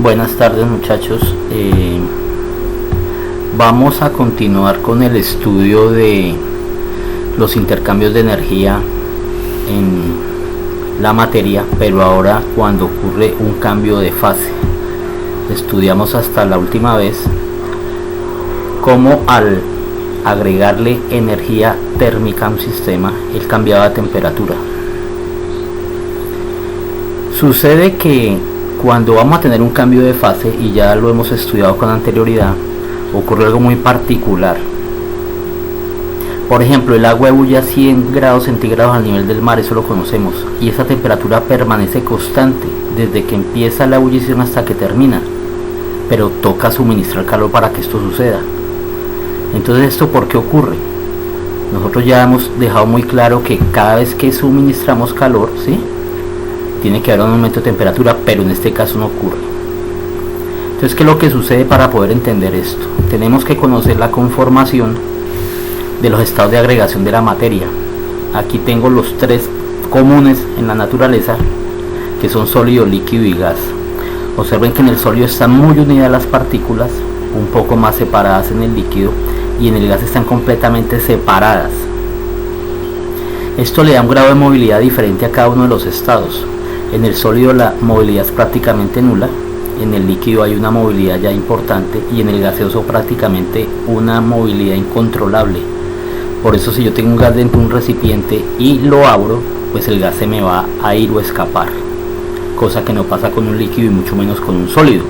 Buenas tardes muchachos, vamos a continuar con el estudio de los intercambios de energía en la materia, pero ahora cuando ocurre un cambio de fase. Estudiamos hasta la última vez cómo al agregarle energía térmica a un sistema, él cambiaba de temperatura. Sucede que cuando vamos a tener un cambio de fase, y ya lo hemos estudiado con anterioridad, ocurre algo muy particular. Por ejemplo, el agua ebulle a 100 grados centígrados al nivel del mar, eso lo conocemos, y esa temperatura permanece constante desde que empieza la ebullición hasta que termina, pero toca suministrar calor para que esto suceda. Entonces, ¿esto por qué ocurre? Nosotros ya hemos dejado muy claro que cada vez que suministramos calor, ¿sí?, tiene que haber un aumento de temperatura, pero en este caso no ocurre. Entonces, ¿qué es lo que sucede para poder entender esto? Tenemos que conocer la conformación de los estados de agregación de la materia. Aquí tengo los tres comunes en la naturaleza, que son sólido, líquido y gas. Observen que en el sólido están muy unidas las partículas, un poco más separadas en el líquido, y en el gas están completamente separadas. Esto le da un grado de movilidad diferente a cada uno de los estados. En el sólido la movilidad es prácticamente nula, en el líquido hay una movilidad ya importante, y en el gaseoso prácticamente una movilidad incontrolable. Por eso, si yo tengo un gas dentro de un recipiente y lo abro, pues el gas se me va a ir o escapar, cosa que no pasa con un líquido y mucho menos con un sólido.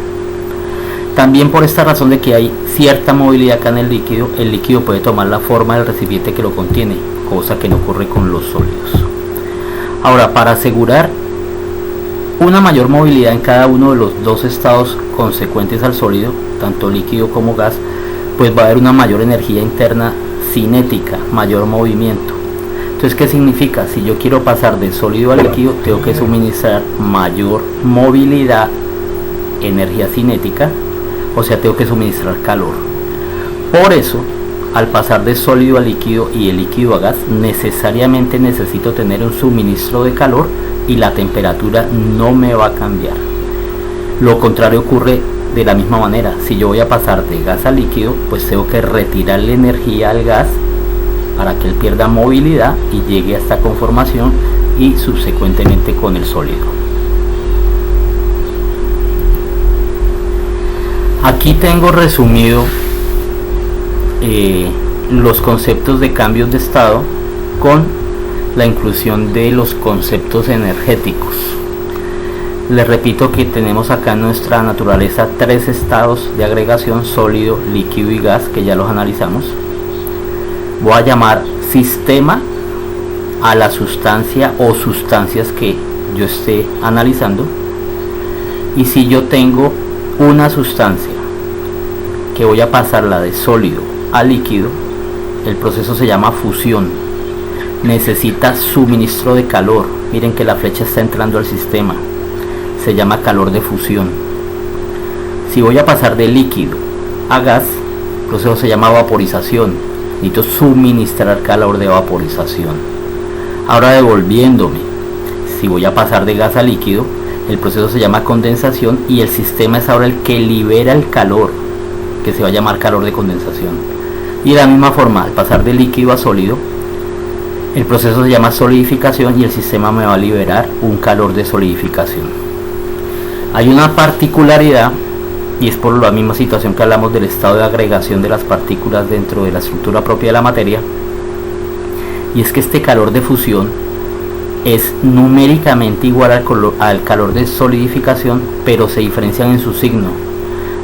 También por esta razón de que hay cierta movilidad acá en el líquido puede tomar la forma del recipiente que lo contiene, cosa que no ocurre con los sólidos. Ahora, para asegurar una mayor movilidad en cada uno de los dos estados consecuentes al sólido, tanto líquido como gas, pues va a haber una mayor energía interna cinética, mayor movimiento. Entonces, ¿qué significa? Si yo quiero pasar de sólido a líquido, tengo que suministrar mayor movilidad, energía cinética, o sea, tengo que suministrar calor. Por eso, al pasar de sólido a líquido y el líquido a gas, necesariamente necesito tener un suministro de calor, y la temperatura no me va a cambiar. Lo contrario ocurre de la misma manera. Si yo voy a pasar de gas a líquido, pues tengo que retirarle energía al gas para que él pierda movilidad y llegue a esta conformación, y subsecuentemente con el sólido. Aquí tengo resumido los conceptos de cambios de estado con la inclusión de los conceptos energéticos. Les repito que tenemos acá en nuestra naturaleza tres estados de agregación: sólido, líquido y gas, que ya los analizamos. Voy a llamar sistema a la sustancia o sustancias que yo esté analizando. Y si yo tengo una sustancia que voy a pasarla de sólido a líquido, el proceso se llama fusión. Necesita suministro de calor. Miren que la flecha está entrando al sistema, se llama calor de fusión. Si voy a pasar de líquido a gas, el proceso se llama vaporización. Necesito suministrar calor de vaporización. Ahora, devolviéndome, si voy a pasar de gas a líquido, el proceso se llama condensación, y el sistema es ahora el que libera el calor, que se va a llamar calor de condensación. Y de la misma forma, al pasar de líquido a sólido, el proceso se llama solidificación, y el sistema me va a liberar un calor de solidificación. Hay una particularidad, y es por la misma situación que hablamos del estado de agregación de las partículas dentro de la estructura propia de la materia, y es que este calor de fusión es numéricamente igual al calor de solidificación, pero se diferencian en su signo.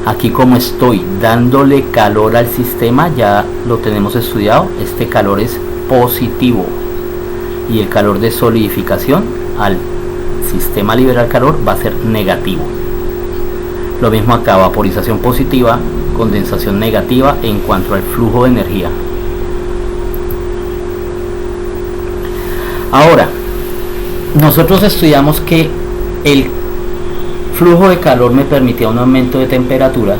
Aquí, como estoy dándole calor al sistema, ya lo tenemos estudiado, este calor es positivo, y el calor de solidificación al sistema liberar calor va a ser negativo. Lo mismo acá: vaporización positiva, condensación negativa en cuanto al flujo de energía. Ahora, nosotros estudiamos que el flujo de calor me permitía un aumento de temperatura,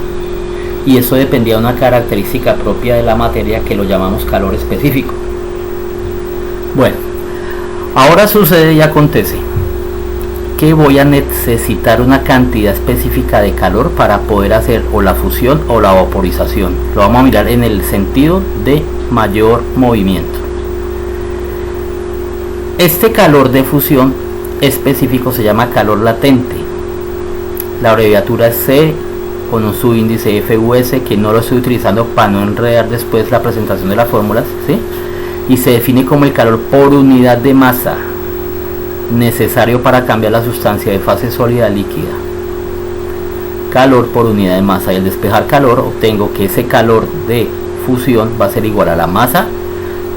y eso dependía de una característica propia de la materia que lo llamamos calor específico. Bueno, ahora sucede y acontece que voy a necesitar una cantidad específica de calor para poder hacer o la fusión o la vaporización. Lo vamos a mirar en el sentido de mayor movimiento. Este calor de fusión específico se llama calor latente. La abreviatura es C con un subíndice FUS, que no lo estoy utilizando para no enredar después la presentación de las fórmulas, ¿sí? Y se define como el calor por unidad de masa necesario para cambiar la sustancia de fase sólida a líquida. Calor por unidad de masa, y al despejar calor obtengo que ese calor de fusión va a ser igual a la masa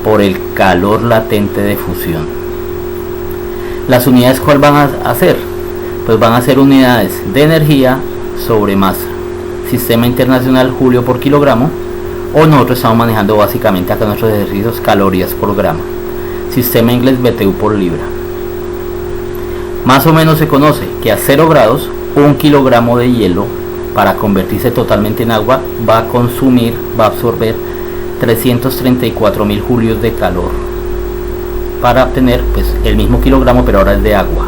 por el calor latente de fusión. Las unidades, ¿cuál van a ser? Pues van a ser unidades de energía sobre masa. Sistema internacional Julio por kilogramo, o nosotros estamos manejando básicamente acá nuestros ejercicios calorías por gramo. Sistema inglés BTU por libra. Más o menos se conoce que a 0 grados 1 kilogramo de hielo, para convertirse totalmente en agua, va a absorber 334.000 julios de calor para obtener pues el mismo kilogramo, pero ahora es de agua.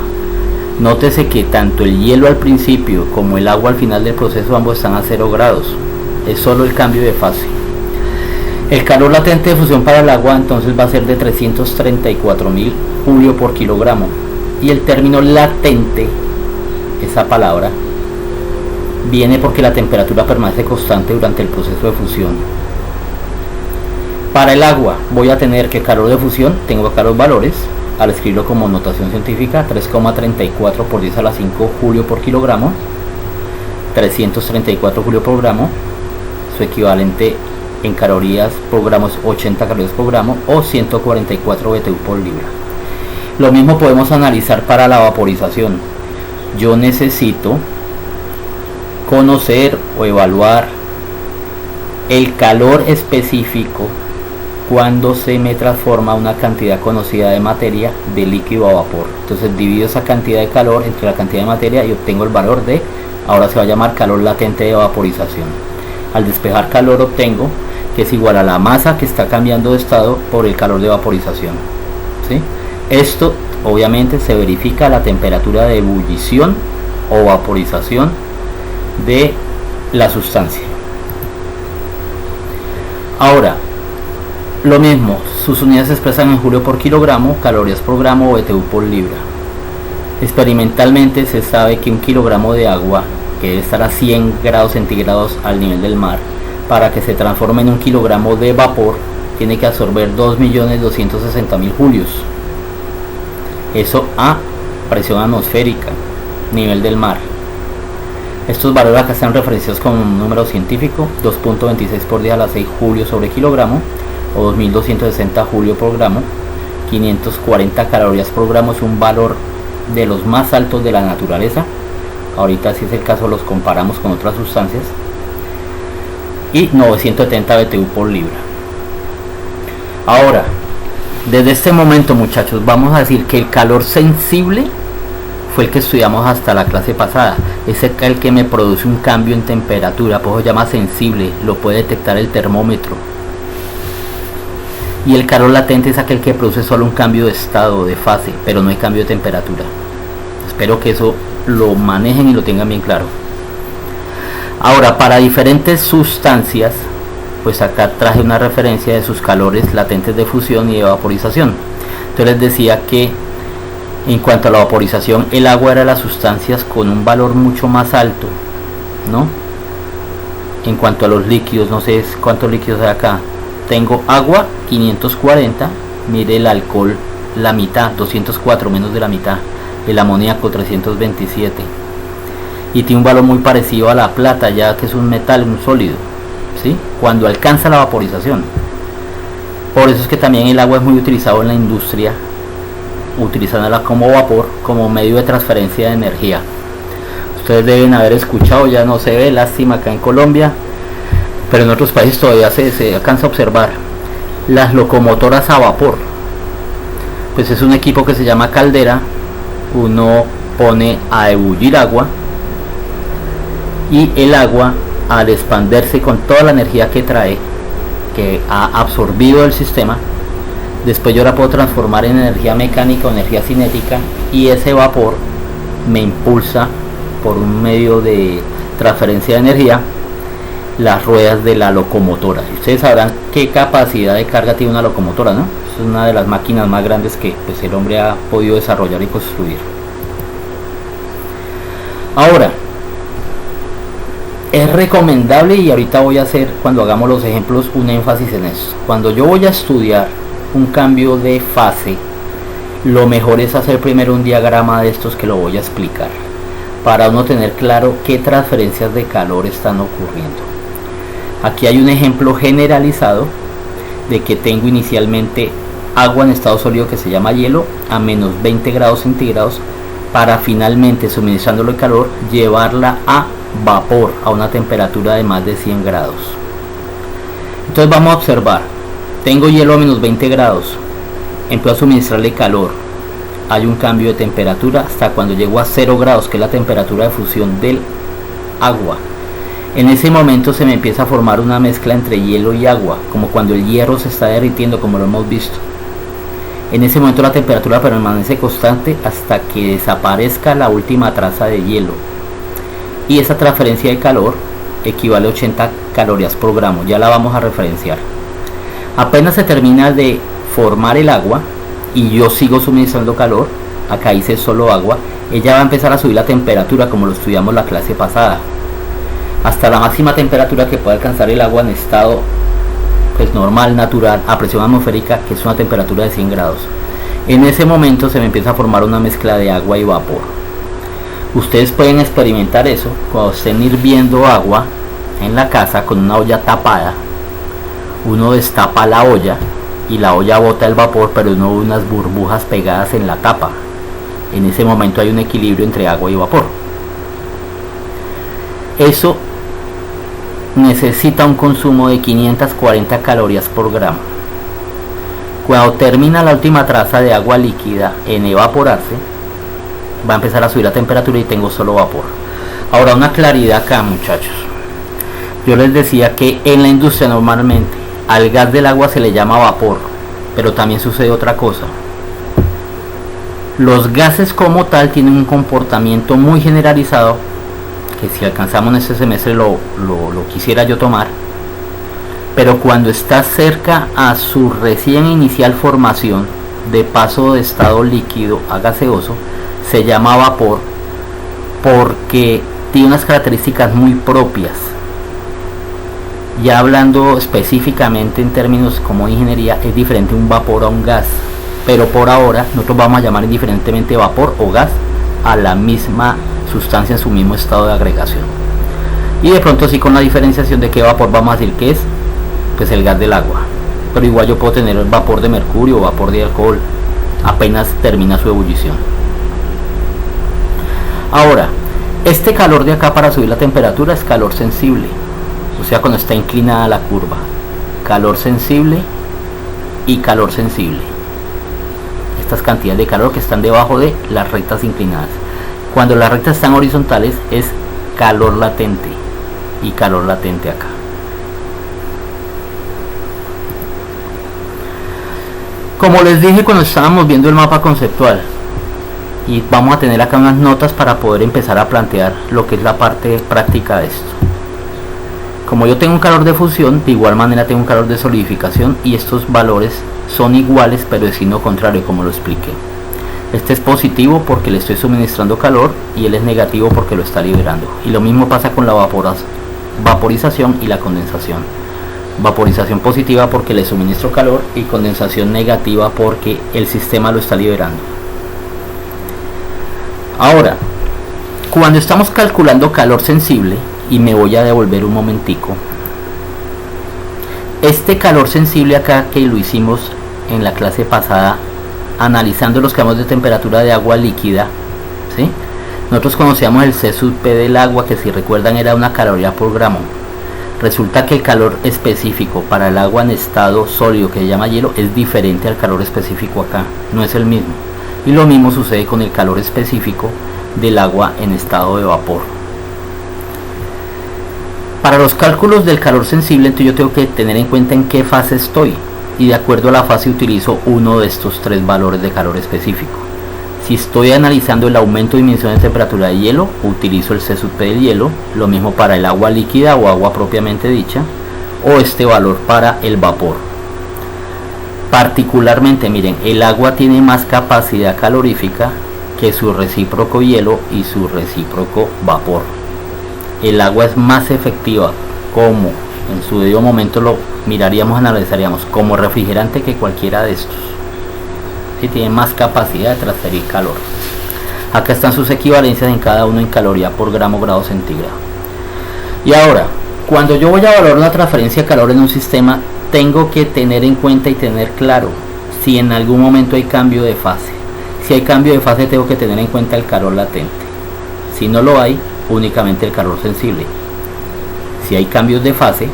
Nótese que tanto el hielo al principio como el agua al final del proceso ambos están a 0 grados. Es solo el cambio de fase. El calor latente de fusión para el agua entonces va a ser de 334.000 julio por kilogramo. Y el término latente, esa palabra, viene porque la temperatura permanece constante durante el proceso de fusión. Para el agua voy a tener que calor de fusión, tengo acá los valores, al escribirlo como notación científica, 3,34 por 10 a la 5 julio por kilogramo, 334 julio por gramo, su equivalente en calorías por gramo es 80 calorías por gramo, o 144 BTU por libra. Lo mismo podemos analizar para la vaporización. Yo necesito conocer o evaluar el calor específico cuando se me transforma una cantidad conocida de materia de líquido a vapor. Entonces divido esa cantidad de calor entre la cantidad de materia y obtengo el valor de, ahora se va a llamar calor latente de vaporización. Al despejar calor obtengo que es igual a la masa que está cambiando de estado por el calor de vaporización, ¿sí? Esto obviamente se verifica a la temperatura de ebullición o vaporización de la sustancia. Ahora, lo mismo, sus unidades se expresan en julio por kilogramo, calorías por gramo o BTU por libra. Experimentalmente se sabe que un kilogramo de agua, que debe estar a 100 grados centígrados al nivel del mar, para que se transforme en un kilogramo de vapor, tiene que absorber 2.260.000 julios. Eso a presión atmosférica, nivel del mar. Estos valores acá están referenciados con un número científico, 2.26 por 10 a la 6 julios sobre kilogramo, o 2.260 julio por gramo. 540 calorías por gramo es un valor de los más altos de la naturaleza. Ahorita, si es el caso, los comparamos con otras sustancias. Y 970 BTU por libra. Ahora, desde este momento, muchachos, vamos a decir que el calor sensible fue el que estudiamos hasta la clase pasada. Es el que me produce un cambio en temperatura, por eso se llama sensible, lo puede detectar el termómetro. Y el calor latente es aquel que produce solo un cambio de estado, de fase, pero no hay cambio de temperatura. Espero que eso lo manejen y lo tengan bien claro. Ahora, para diferentes sustancias, pues acá traje una referencia de sus calores latentes de fusión y de vaporización. Entonces les decía que en cuanto a la vaporización, el agua era de las sustancias con un valor mucho más alto, ¿no? En cuanto a los líquidos, no sé cuántos líquidos hay acá. Tengo agua 540, mire el alcohol la mitad, 204, menos de la mitad. El amoníaco 327. Y tiene un valor muy parecido a la plata, ya que es un metal, un sólido, ¿sí? Cuando alcanza la vaporización. Por eso es que también el agua es muy utilizado en la industria, utilizándola como vapor, como medio de transferencia de energía. Ustedes deben haber escuchado, ya no se ve, lástima acá en Colombia, pero en otros países todavía se alcanza a observar las locomotoras a vapor. Pues es un equipo que se llama caldera. Uno pone a ebullir agua, y el agua, al expandirse con toda la energía que trae, que ha absorbido el sistema, después yo la puedo transformar en energía mecánica o energía cinética, y ese vapor me impulsa por un medio de transferencia de energía las ruedas de la locomotora. Ustedes sabrán qué capacidad de carga tiene una locomotora, ¿no? Es una de las máquinas más grandes que pues, el hombre ha podido desarrollar y construir. Ahora, es recomendable, y ahorita voy a hacer, cuando hagamos los ejemplos, un énfasis en eso. Cuando yo voy a estudiar un cambio de fase, lo mejor es hacer primero un diagrama de estos que lo voy a explicar, para uno tener claro qué transferencias de calor están ocurriendo. Aquí hay un ejemplo generalizado de que tengo inicialmente agua en estado sólido que se llama hielo a menos 20 grados centígrados, para finalmente, suministrándole calor, llevarla a vapor a una temperatura de más de 100 grados. Entonces vamos a observar, tengo hielo a menos 20 grados, empiezo a suministrarle calor, hay un cambio de temperatura hasta cuando llego a 0 grados, que es la temperatura de fusión del agua. En ese momento se me empieza a formar una mezcla entre hielo y agua, como cuando el hierro se está derritiendo, como lo hemos visto. En ese momento la temperatura permanece constante hasta que desaparezca la última traza de hielo, y esa transferencia de calor equivale a 80 calorías por gramo. Ya la vamos a referenciar. Apenas se termina de formar el agua y yo sigo suministrando calor, acá hice solo agua, ella va a empezar a subir la temperatura, como lo estudiamos la clase pasada, hasta la máxima temperatura que puede alcanzar el agua en estado pues normal, natural, a presión atmosférica, que es una temperatura de 100 grados. En ese momento se me empieza a formar una mezcla de agua y vapor. Ustedes pueden experimentar eso cuando estén hirviendo agua en la casa con una olla tapada. Uno destapa la olla y la olla bota el vapor, pero uno ve unas burbujas pegadas en la tapa. En ese momento hay un equilibrio entre agua y vapor. Eso necesita un consumo de 540 calorías por gramo. Cuando termina la última traza de agua líquida en evaporarse, va a empezar a subir la temperatura y tengo solo vapor. Ahora, una claridad acá, muchachos. Yo les decía que en la industria normalmente al gas del agua se le llama vapor, pero también sucede otra cosa. Los gases como tal tienen un comportamiento muy generalizado, que si alcanzamos en este semestre lo quisiera yo tomar, pero cuando está cerca a su recién inicial formación de paso de estado líquido a gaseoso, se llama vapor, porque tiene unas características muy propias. Ya hablando específicamente en términos como de ingeniería, es diferente un vapor a un gas, pero por ahora nosotros vamos a llamar indiferentemente vapor o gas a la misma sustancia en su mismo estado de agregación. Y de pronto sí, con la diferenciación de qué vapor vamos a decir que es, pues el gas del agua, pero igual yo puedo tener el vapor de mercurio o vapor de alcohol apenas termina su ebullición. Ahora, este calor de acá para subir la temperatura es calor sensible, o sea, cuando está inclinada la curva. Calor sensible y calor sensible, estas cantidades de calor que están debajo de las rectas inclinadas. Cuando las rectas están horizontales es calor latente, y calor latente acá. Como les dije cuando estábamos viendo el mapa conceptual, y vamos a tener acá unas notas para poder empezar a plantear lo que es la parte práctica de esto. Como yo tengo un calor de fusión, de igual manera tengo un calor de solidificación, y estos valores son iguales pero de signo contrario, como lo expliqué. Este es positivo porque le estoy suministrando calor y él es negativo porque lo está liberando. Y lo mismo pasa con la vaporización y la condensación. Vaporización positiva porque le suministro calor y condensación negativa porque el sistema lo está liberando. Ahora, cuando estamos calculando calor sensible, y me voy a devolver un momentico, este calor sensible acá que lo hicimos en la clase pasada, analizando los cambios de temperatura de agua líquida, ¿sí? Nosotros conocíamos el C sub P del agua, que si recuerdan era una caloría por gramo. Resulta que el calor específico para el agua en estado sólido, que se llama hielo, es diferente al calor específico acá, no es el mismo. Y lo mismo sucede con el calor específico del agua en estado de vapor. Para los cálculos del calor sensible, entonces yo tengo que tener en cuenta en qué fase estoy, y de acuerdo a la fase utilizo uno de estos tres valores de calor específico. Si estoy analizando el aumento o disminución de temperatura de hielo, utilizo el C sub P del hielo, lo mismo para el agua líquida o agua propiamente dicha, o este valor para el vapor. Particularmente, miren, el agua tiene más capacidad calorífica que su recíproco hielo y su recíproco vapor. El agua es más efectiva como, en su debido momento lo miraríamos, analizaríamos, como refrigerante que cualquiera de estos. ¿Sí? Tiene más capacidad de transferir calor. Acá están sus equivalencias en cada uno en caloría por gramo grado centígrado. Y ahora, cuando yo voy a valorar la transferencia de calor en un sistema, tengo que tener en cuenta y tener claro si en algún momento hay cambio de fase. Si hay cambio de fase, tengo que tener en cuenta el calor latente. Si no lo hay, únicamente el calor sensible. Si hay cambios de fase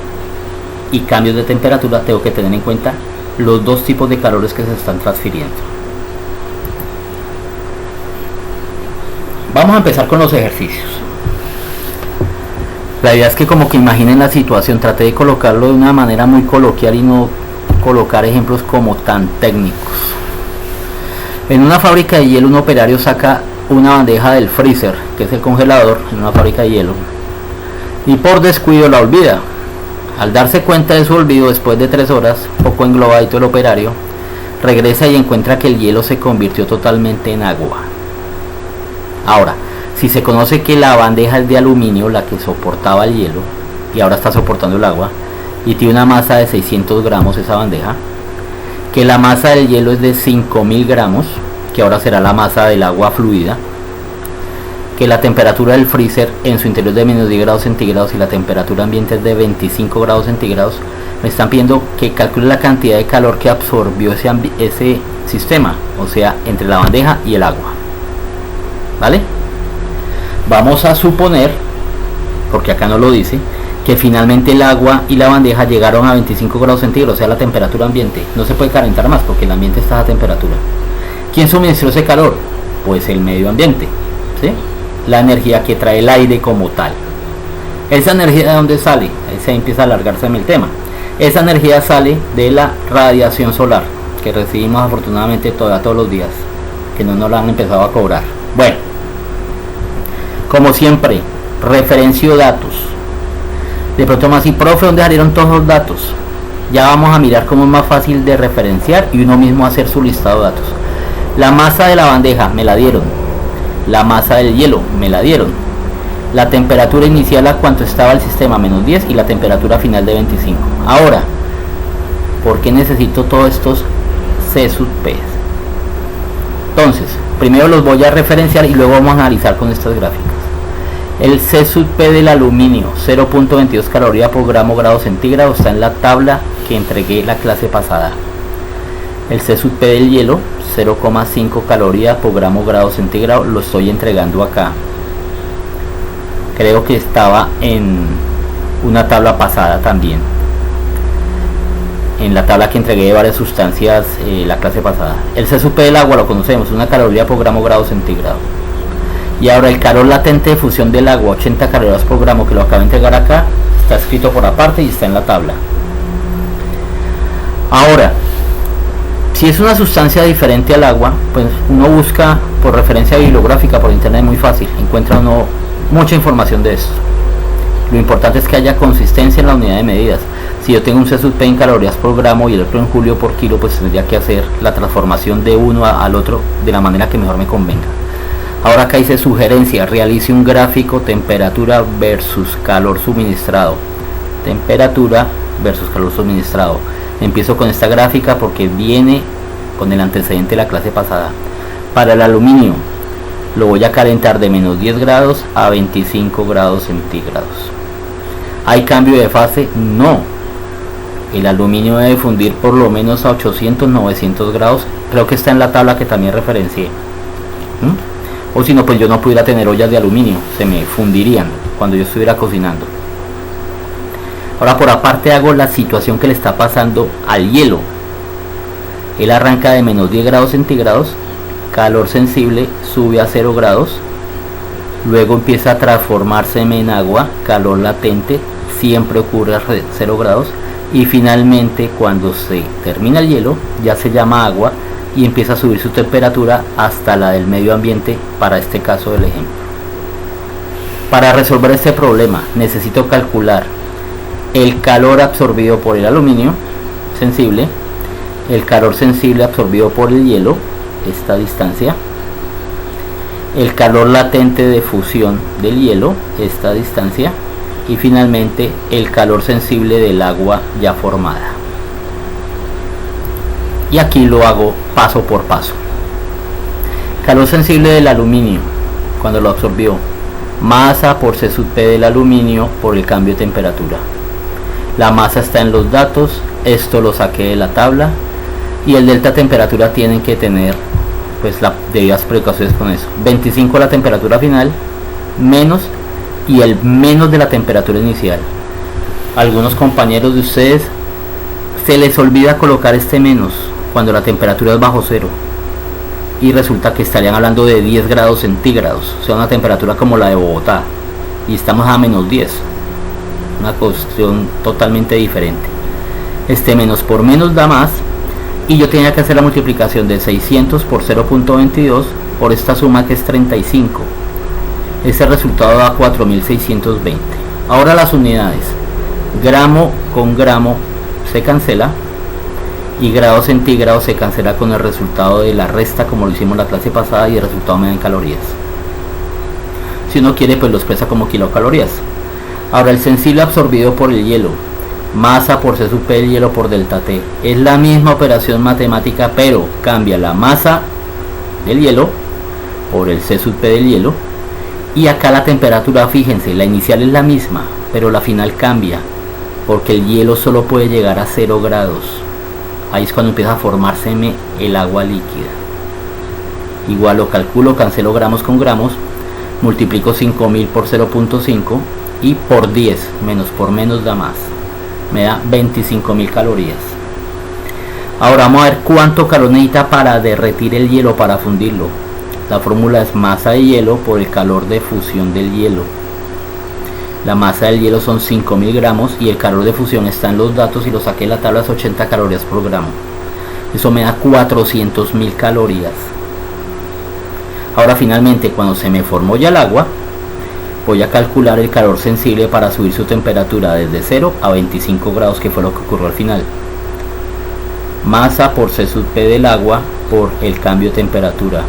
y cambios de temperatura, tengo que tener en cuenta los dos tipos de calores que se están transfiriendo. Vamos a empezar con los ejercicios. La idea es que como que imaginen la situación, traté de colocarlo de una manera muy coloquial y no colocar ejemplos como tan técnicos. En una fábrica de hielo, un operario saca una bandeja del freezer, que es el congelador en una fábrica de hielo, y por descuido la olvida. Al darse cuenta de su olvido, después de 3 horas, poco englobadito el operario, regresa y encuentra que el hielo se convirtió totalmente en agua. Ahora, si se conoce que la bandeja es de aluminio, la que soportaba el hielo, y ahora está soportando el agua, y tiene una masa de 600 gramos esa bandeja, que la masa del hielo es de 5000 gramos, que ahora será la masa del agua fluida, que la temperatura del freezer en su interior es de menos 10 grados centígrados y la temperatura ambiente es de 25 grados centígrados, me están pidiendo que calcule la cantidad de calor que absorbió ese sistema, o sea, entre la bandeja y el agua. ¿Vale? Vamos a suponer, porque acá no lo dice, que finalmente el agua y la bandeja llegaron a 25 grados centígrados, o sea, la temperatura ambiente. No se puede calentar más porque el ambiente está a temperatura. ¿Quién suministró ese calor? Pues el medio ambiente, ¿sí? La energía que trae el aire como tal. ¿Esa energía de dónde sale? Ahí se empieza a alargarse el tema. Esa energía sale de la radiación solar, que recibimos afortunadamente todos los días, que no nos la han empezado a cobrar. Bueno, como siempre, referencio datos. De pronto más, y profe, ¿dónde salieron todos los datos? Ya vamos a mirar cómo es más fácil de referenciar y uno mismo hacer su listado de datos. La masa de la bandeja me la dieron. La masa del hielo me la dieron. La temperatura inicial a cuánto estaba el sistema, menos 10, y la temperatura final de 25. Ahora, ¿por qué necesito todos estos C sub P? Entonces, primero los voy a referenciar y luego vamos a analizar con estas gráficas. El C sub P del aluminio, 0.22 calorías por gramo grado centígrado, está en la tabla que entregué la clase pasada. El C sub P del hielo, 0,5 calorías por gramo grado centígrado, lo estoy entregando acá. Creo que estaba en una tabla pasada también, en la tabla que entregué de varias sustancias la clase pasada. El C sub P del agua lo conocemos, 1 caloría por gramo grado centígrado. Y ahora el calor latente de fusión del agua, 80 calorías por gramo, que lo acabo de entregar acá, está escrito por aparte y está en la tabla. Ahora, si es una sustancia diferente al agua, pues uno busca por referencia bibliográfica por internet, muy fácil, encuentra uno mucha información de esto. Lo importante es que haya consistencia en la unidad de medidas. Si yo tengo un C sub P en calorías por gramo y el otro en julio por kilo, pues tendría que hacer la transformación de uno al otro de la manera que mejor me convenga. Ahora acá dice sugerencia, realice un gráfico temperatura versus calor suministrado. Temperatura versus calor suministrado. Empiezo con esta gráfica porque viene con el antecedente de la clase pasada. Para el aluminio lo voy a calentar de menos 10 grados a 25 grados centígrados. ¿Hay cambio de fase? No. El aluminio debe fundir por lo menos a 800-900 grados. Creo que está en la tabla que también referencié. O si no, pues yo no pudiera tener ollas de aluminio, se me fundirían cuando yo estuviera cocinando. Ahora por aparte hago la situación que le está pasando al hielo. Él arranca de menos 10 grados centígrados, calor sensible, sube a 0 grados, luego empieza a transformarse en agua, calor latente, siempre ocurre a 0 grados, y finalmente cuando se termina el hielo, ya se llama agua, y empieza a subir su temperatura hasta la del medio ambiente para este caso del ejemplo. Para resolver este problema necesito calcular el calor absorbido por el aluminio sensible, el calor sensible absorbido por el hielo, esta distancia, el calor latente de fusión del hielo, esta distancia, y finalmente el calor sensible del agua ya formada. Y aquí lo hago paso por paso. Calor sensible del aluminio cuando lo absorbió, masa por C sub P del aluminio por el cambio de temperatura. La masa está en los datos, esto lo saqué de la tabla, y el delta temperatura tienen que tener pues las debidas precauciones con eso. 25 la temperatura final, menos, y el menos de la temperatura inicial. Algunos compañeros de ustedes se les olvida colocar este menos cuando la temperatura es bajo cero, y resulta que estarían hablando de 10 grados centígrados, o sea, una temperatura como la de Bogotá, y estamos a menos 10, una cuestión totalmente diferente. Este menos por menos da más, y yo tenía que hacer la multiplicación de 600 por 0.22 por esta suma que es 35. Ese resultado da 4620. Ahora las unidades, gramo con gramo se cancela, y grado centígrado se cancela con el resultado de la resta, como lo hicimos la clase pasada, y el resultado me da en calorías. Si uno quiere, pues lo expresa como kilocalorías. Ahora el sensible absorbido por el hielo, masa por C sub P del hielo por delta T, es la misma operación matemática, pero cambia la masa del hielo por el C sub P del hielo, y acá la temperatura, fíjense, la inicial es la misma, pero la final cambia, porque el hielo solo puede llegar a 0 grados. Ahí es cuando empieza a formarse el agua líquida. Igual lo calculo, cancelo gramos con gramos, multiplico 5000 por 0.5 y por 10, menos por menos da más. Me da 25.000 calorías. Ahora vamos a ver cuánto calor necesita para derretir el hielo, para fundirlo. La fórmula es masa de hielo por el calor de fusión del hielo. La masa del hielo son 5000 gramos y el calor de fusión está en los datos y lo saqué en la tabla, es 80 calorías por gramo. Eso me da 400.000 calorías. Ahora finalmente, cuando se me formó ya el agua, voy a calcular el calor sensible para subir su temperatura desde 0 a 25 grados, que fue lo que ocurrió al final. Masa por C sub P del agua por el cambio de temperatura.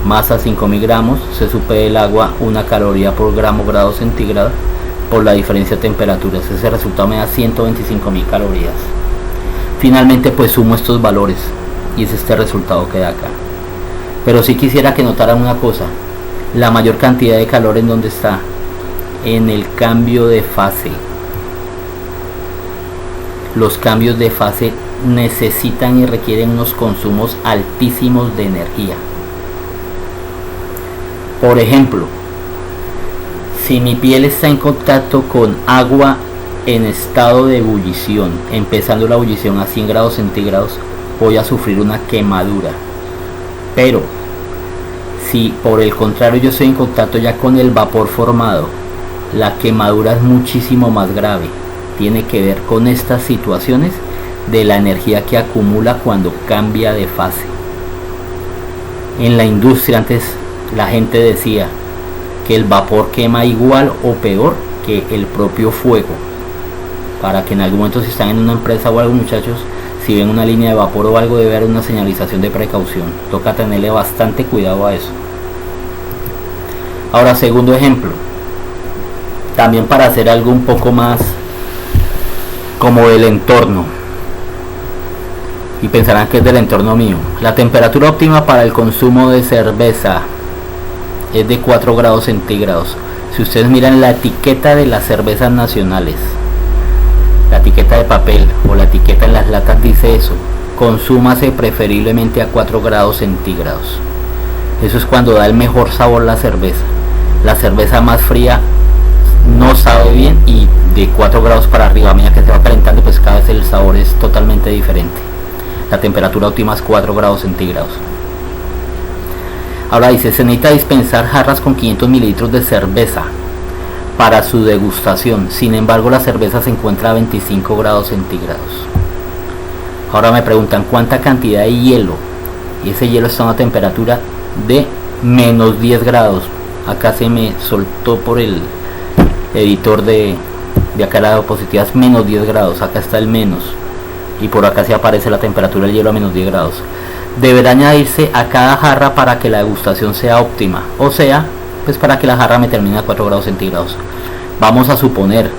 Masa 5000 gramos, C sub P del agua 1 caloría por gramo grado centígrado por la diferencia de temperaturas. Ese resultado me da 125.000 calorías. Finalmente pues sumo estos valores y es este resultado que da acá. Pero sí quisiera que notaran una cosa: la mayor cantidad de calor en donde está, en el cambio de fase. Los cambios de fase necesitan y requieren unos consumos altísimos de energía. Por ejemplo, si mi piel está en contacto con agua en estado de ebullición, empezando la ebullición a 100 grados centígrados, voy a sufrir una quemadura. Pero si por el contrario yo estoy en contacto ya con el vapor formado, la quemadura es muchísimo más grave. Tiene que ver con estas situaciones de la energía que acumula cuando cambia de fase. En la industria antes la gente decía que el vapor quema igual o peor que el propio fuego. Para que en algún momento, si están en una empresa o algo, muchachos, si ven una línea de vapor o algo, debe haber una señalización de precaución. Toca tenerle bastante cuidado a eso. Ahora, segundo ejemplo, también para hacer algo un poco más como del entorno, y pensarán que es del entorno mío. La temperatura óptima para el consumo de cerveza es de 4 grados centígrados. Si ustedes miran la etiqueta de las cervezas nacionales, la etiqueta de papel o la etiqueta en las latas dice eso: consúmase preferiblemente a 4 grados centígrados. Eso es cuando da el mejor sabor la cerveza. La cerveza más fría no sabe bien, y de 4 grados para arriba, a medida que se va calentando, pues cada vez el sabor es totalmente diferente. La temperatura óptima es 4 grados centígrados. Ahora dice, se necesita dispensar jarras con 500 mililitros de cerveza para su degustación. Sin embargo, la cerveza se encuentra a 25 grados centígrados. Ahora me preguntan cuánta cantidad de hielo y ese hielo está a una temperatura de menos 10 grados. Acá se me soltó por el editor de acá la diapositiva, es menos 10 grados, acá está el menos, y por acá se aparece la temperatura del hielo a menos 10 grados. Deberá añadirse a cada jarra para que la degustación sea óptima, o sea, pues para que la jarra me termine a 4 grados centígrados. Vamos a suponer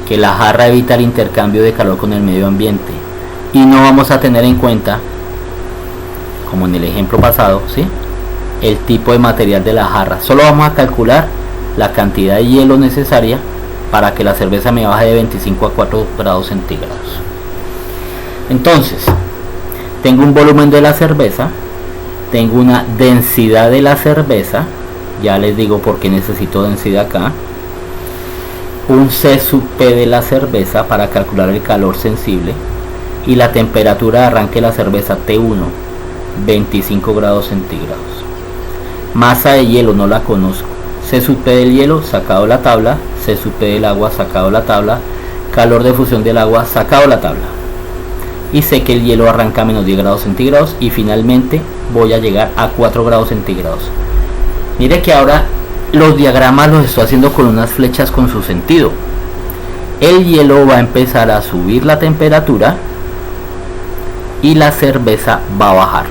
que la jarra evita el intercambio de calor con el medio ambiente y no vamos a tener en cuenta, como en el ejemplo pasado, ¿sí?, el tipo de material de la jarra. Solo vamos a calcular la cantidad de hielo necesaria para que la cerveza me baje de 25 a 4 grados centígrados. Entonces, tengo un volumen de la cerveza, tengo una densidad de la cerveza, ya les digo por qué necesito densidad acá, un C sub P de la cerveza para calcular el calor sensible, y la temperatura de arranque de la cerveza T1, 25 grados centígrados. Masa de hielo no la conozco. C sub P del hielo sacado la tabla, C sub P del agua sacado la tabla, calor de fusión del agua sacado la tabla. Y sé que el hielo arranca a menos 10 grados centígrados y finalmente voy a llegar a 4 grados centígrados. Mire que ahora los diagramas los estoy haciendo con unas flechas con su sentido. El hielo va a empezar a subir la temperatura y la cerveza va a bajar.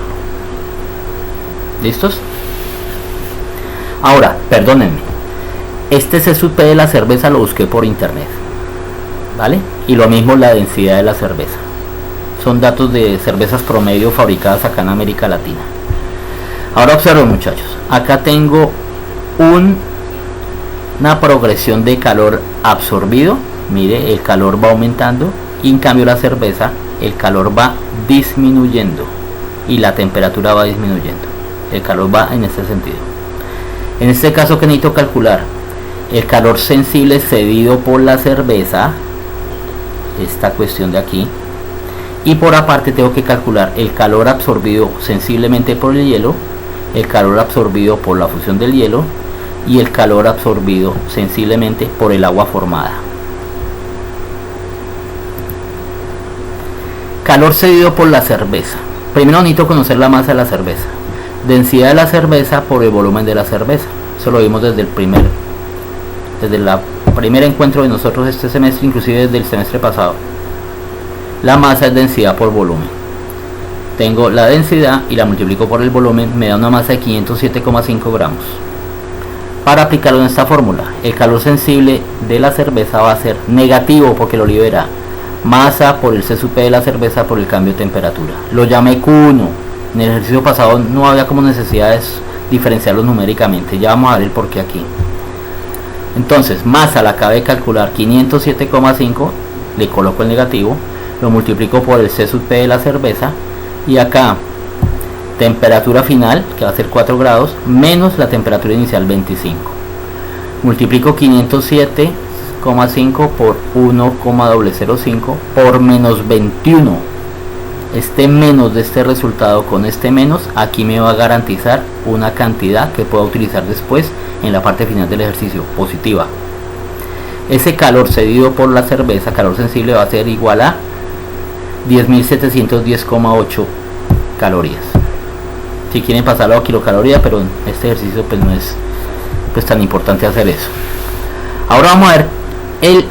¿Listos? Ahora, perdónenme, este C sub P de la cerveza lo busqué por internet, ¿vale? Y lo mismo la densidad de la cerveza. Son datos de cervezas promedio fabricadas acá en América Latina. Ahora observen, muchachos, acá tengo una progresión de calor absorbido. Mire, el calor va aumentando y en cambio la cerveza, el calor va disminuyendo y la temperatura va disminuyendo. El calor va en este sentido. En este caso, que necesito calcular el calor sensible cedido por la cerveza, esta cuestión de aquí, y por aparte tengo que calcular el calor absorbido sensiblemente por el hielo, el calor absorbido por la fusión del hielo y el calor absorbido sensiblemente por el agua formada. Calor cedido por la cerveza. Primero necesito conocer la masa de la cerveza. Densidad de la cerveza por el volumen de la cerveza. Eso lo vimos desde el primer encuentro de nosotros este semestre, inclusive desde el semestre pasado. La masa es densidad por volumen. Tengo la densidad y la multiplico por el volumen, me da una masa de 507,5 gramos. Para aplicarlo en esta fórmula, el calor sensible de la cerveza va a ser negativo porque lo libera. Masa por el C sub P de la cerveza por el cambio de temperatura. Lo llamé Q1. En el ejercicio pasado no había como necesidades diferenciarlos numéricamente. Ya vamos a ver el porqué aquí. Entonces, masa la acabé de calcular, 507,5, le coloco el negativo, lo multiplico por el C sub P de la cerveza y acá temperatura final, que va a ser 4 grados, menos la temperatura inicial 25. Multiplico 507,5 por 1,005 por menos 21. Este menos de este resultado con este menos, aquí me va a garantizar una cantidad que pueda utilizar después en la parte final del ejercicio, positiva. Ese calor cedido por la cerveza, calor sensible, va a ser igual a 10.710,8 calorías. Si quieren pasarlo a kilocalorías, pero en este ejercicio pues no es pues tan importante hacer eso. Ahora vamos a ver el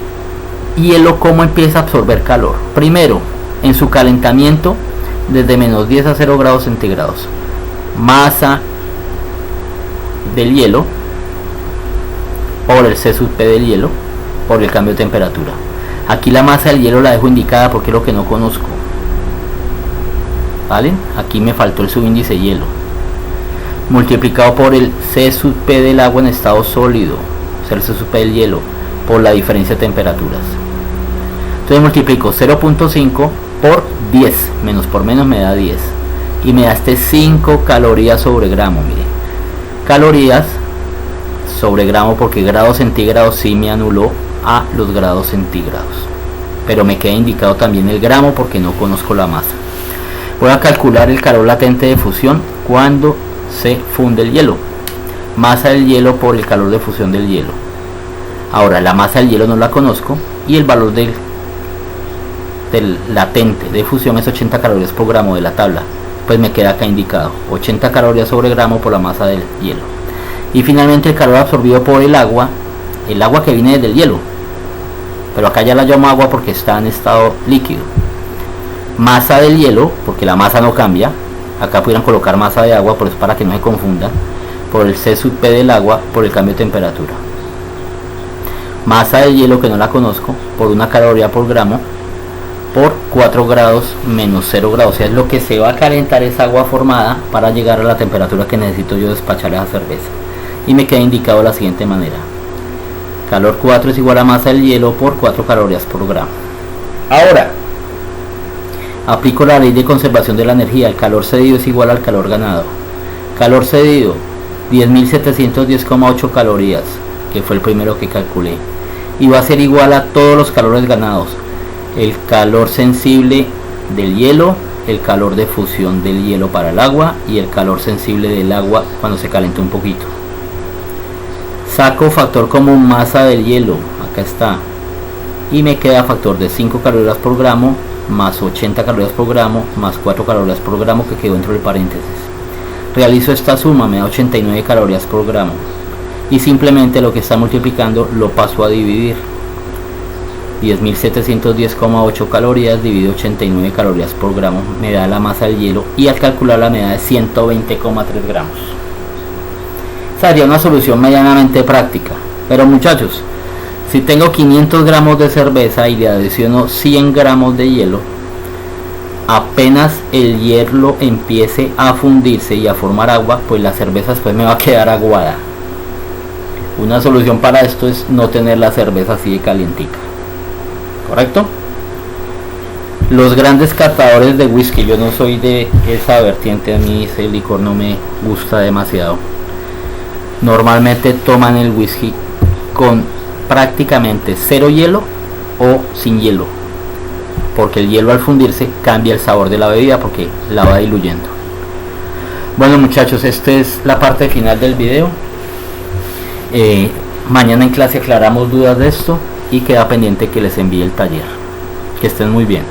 hielo cómo empieza a absorber calor. Primero, en su calentamiento desde menos 10 a 0 grados centígrados. Masa del hielo por el C sub P del hielo por el cambio de temperatura. Aquí la masa del hielo la dejo indicada porque es lo que no conozco, ¿vale? Aquí me faltó el subíndice hielo. Multiplicado por el C sub P del agua en estado sólido, o sea, el C sub P del hielo, por la diferencia de temperaturas. Entonces multiplico 0.5 por 10, menos por menos me da 10 y me da 5 calorías sobre gramo. Mire, calorías sobre gramo porque grados centígrados sí me anuló a los grados centígrados, pero me queda indicado también el gramo porque no conozco la masa. Voy a calcular el calor latente de fusión cuando se funde el hielo. Masa del hielo por el calor de fusión del hielo. Ahora la masa del hielo no la conozco y el valor del latente de fusión es 80 calorías por gramo de la tabla, pues me queda acá indicado 80 calorías sobre gramo por la masa del hielo. Y finalmente el calor absorbido por el agua que viene del hielo, pero acá ya la llamo agua porque está en estado líquido. Masa del hielo, porque la masa no cambia, acá pudieran colocar masa de agua, por eso para que no se confunda, por el C sub P del agua por el cambio de temperatura. Masa del hielo, que no la conozco, por 1 caloría por gramo por 4 grados menos 0 grados, o sea, es lo que se va a calentar esa agua formada para llegar a la temperatura que necesito yo despachar esa cerveza. Y me queda indicado de la siguiente manera: calor 4 es igual a masa del hielo por 4 calorías por gramo. Ahora aplico la ley de conservación de la energía. El calor cedido es igual al calor ganado. Calor cedido 10.710,8 calorías, que fue el primero que calculé, y va a ser igual a todos los calores ganados: el calor sensible del hielo, el calor de fusión del hielo para el agua y el calor sensible del agua cuando se calentó un poquito. Saco factor común masa del hielo, acá está, y me queda factor de 5 calorías por gramo más 80 calorías por gramo más 4 calorías por gramo que quedó dentro del paréntesis. Realizo esta suma, me da 89 calorías por gramo, y simplemente lo que está multiplicando lo paso a dividir. 10.710,8 calorías dividido 89 calorías por gramo me da la masa del hielo, y al calcularla me da de 120,3 gramos. Sería una solución medianamente práctica, pero muchachos, si tengo 500 gramos de cerveza y le adiciono 100 gramos de hielo, apenas el hielo empiece a fundirse y a formar agua, pues la cerveza después me va a quedar aguada. Una solución para esto es no tener la cerveza así de calientica, ¿correcto? Los grandes catadores de whisky, yo no soy de esa vertiente, a mí ese licor no me gusta demasiado, normalmente toman el whisky con prácticamente cero hielo o sin hielo, porque el hielo al fundirse cambia el sabor de la bebida porque la va diluyendo. Bueno muchachos, esta es la parte final del video. Mañana en clase aclaramos dudas de esto y queda pendiente que les envíe el taller. Que estén muy bien.